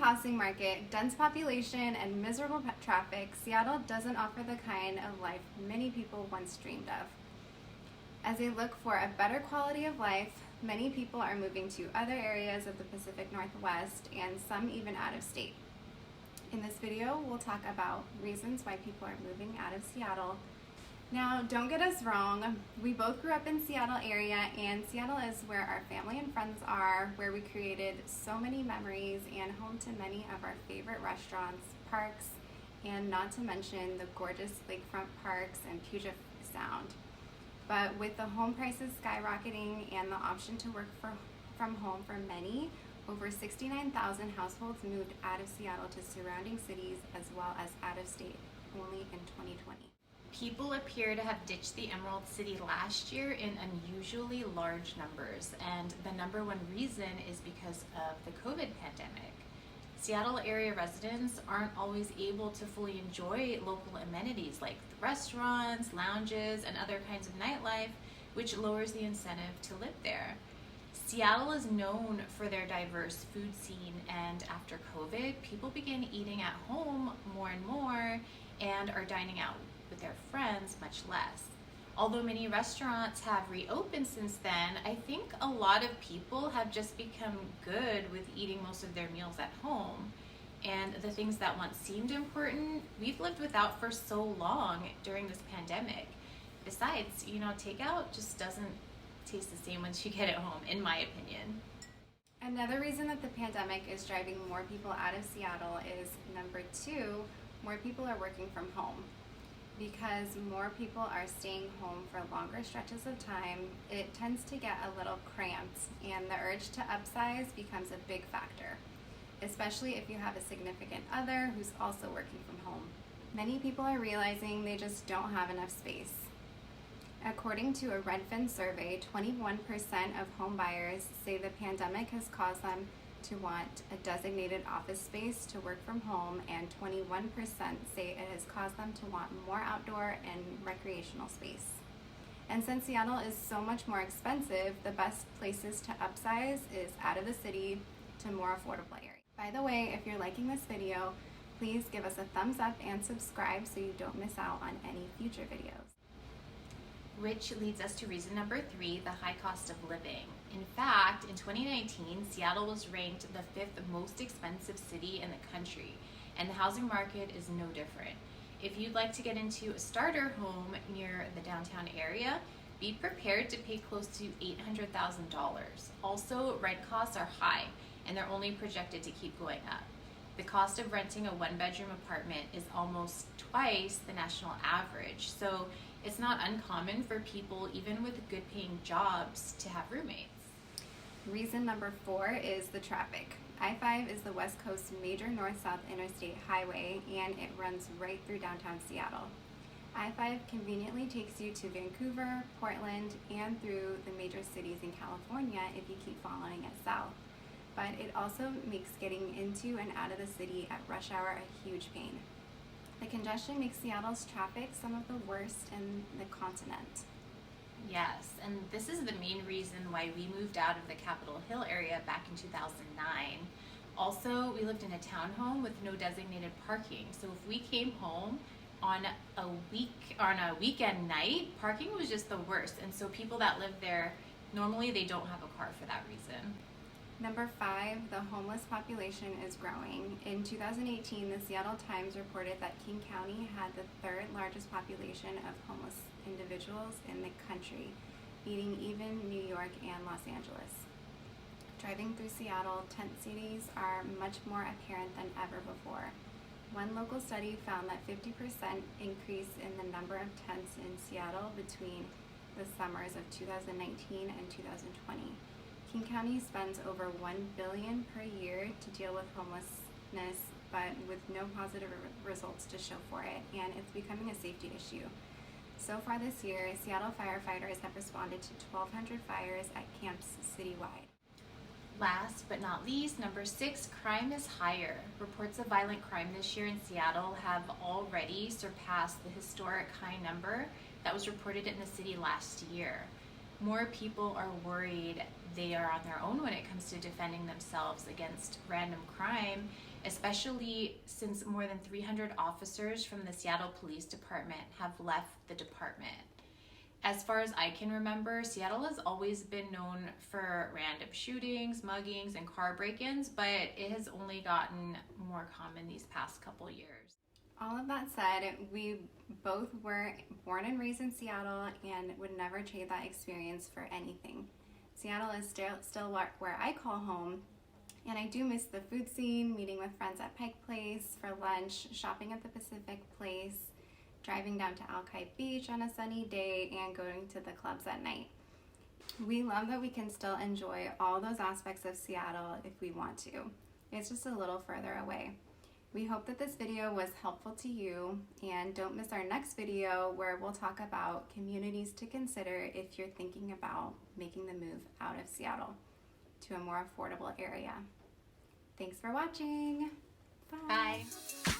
housing market, dense population, and miserable traffic, Seattle doesn't offer the kind of life many people once dreamed of. As they look for a better quality of life, many people are moving to other areas of the Pacific Northwest and some even out of state. In this video, we'll talk about reasons why people are moving out of Seattle. Now, don't get us wrong, we both grew up in Seattle area, and Seattle is where our family and friends are, where we created so many memories and home to many of our favorite restaurants, parks, and not to mention the gorgeous lakefront parks and Puget Sound. But with the home prices skyrocketing and the option to work from home for many, over 69,000 households moved out of Seattle to surrounding cities as well as out of state only in 2020. People appear to have ditched the Emerald City last year in unusually large numbers, and the number one reason is because of the COVID pandemic. Seattle area residents aren't always able to fully enjoy local amenities like the restaurants, lounges, and other kinds of nightlife, which lowers the incentive to live there. Seattle is known for their diverse food scene, and after COVID, people began eating at home more and more and are dining out with their friends much less. Although many restaurants have reopened since then, I think a lot of people have just become good with eating most of their meals at home. And the things that once seemed important, we've lived without for so long during this pandemic. Besides, takeout just doesn't taste the same once you get it home, in my opinion. Another reason that the pandemic is driving more people out of Seattle is number 2, more people are working from home. Because more people are staying home for longer stretches of time, it tends to get a little cramped, and the urge to upsize becomes a big factor, especially if you have a significant other who's also working from home. Many people are realizing they just don't have enough space. According to a Redfin survey, 21% of home buyers say the pandemic has caused them to want a designated office space to work from home, and 21% say it has caused them to want more outdoor and recreational space. And since Seattle is so much more expensive, the best places to upsize is out of the city to more affordable areas. By the way, if you're liking this video, please give us a thumbs up and subscribe so you don't miss out on any future videos. Which leads us to reason number 3, the high cost of living. In fact, in 2019, Seattle was ranked the 5th most expensive city in the country, and the housing market is no different. If you'd like to get into a starter home near the downtown area, be prepared to pay close to $800,000. Also, rent costs are high, and they're only projected to keep going up. The cost of renting a one-bedroom apartment is almost twice the national average, so it's not uncommon for people, even with good-paying jobs, to have roommates. Reason number 4 is the traffic. I-5 is the West Coast's major north-south interstate highway, and it runs right through downtown Seattle. I-5 conveniently takes you to Vancouver, Portland, and through the major cities in California if you keep following it south. But it also makes getting into and out of the city at rush hour a huge pain. The congestion makes Seattle's traffic some of the worst in the continent. Yes, and this is the main reason why we moved out of the Capitol Hill area back in 2009. Also, we lived in a townhome with no designated parking, so if we came home on a weekend night, parking was just the worst, and so people that live there, normally they don't have a car for that reason. Number 5, the homeless population is growing. In 2018, the Seattle Times reported that King County had the 3rd largest population of homeless individuals in the country, beating even New York and Los Angeles. Driving through Seattle, tent cities are much more apparent than ever before. One local study found that 50% increase in the number of tents in Seattle between the summers of 2019 and 2020. King County spends over $1 billion per year to deal with homelessness, but with no positive results to show for it, and it's becoming a safety issue. So far this year, Seattle firefighters have responded to 1,200 fires at camps citywide. Last but not least, number 6, crime is higher. Reports of violent crime this year in Seattle have already surpassed the historic high number that was reported in the city last year. more people are worried they are on their own when it comes to defending themselves against random crime, especially since more than 300 officers from the Seattle Police Department have left the department. As far as I can remember, Seattle has always been known for random shootings, muggings, and car break-ins, but it has only gotten more common these past couple years. All of that said, we both were born and raised in Seattle and would never trade that experience for anything. Seattle is still where I call home, and I do miss the food scene, meeting with friends at Pike Place for lunch, shopping at the Pacific Place, driving down to Alki Beach on a sunny day, and going to the clubs at night. We love that we can still enjoy all those aspects of Seattle if we want to. It's just a little further away. We hope that this video was helpful to you, and don't miss our next video where we'll talk about communities to consider if you're thinking about making the move out of Seattle to a more affordable area. Thanks for watching. Bye. Bye.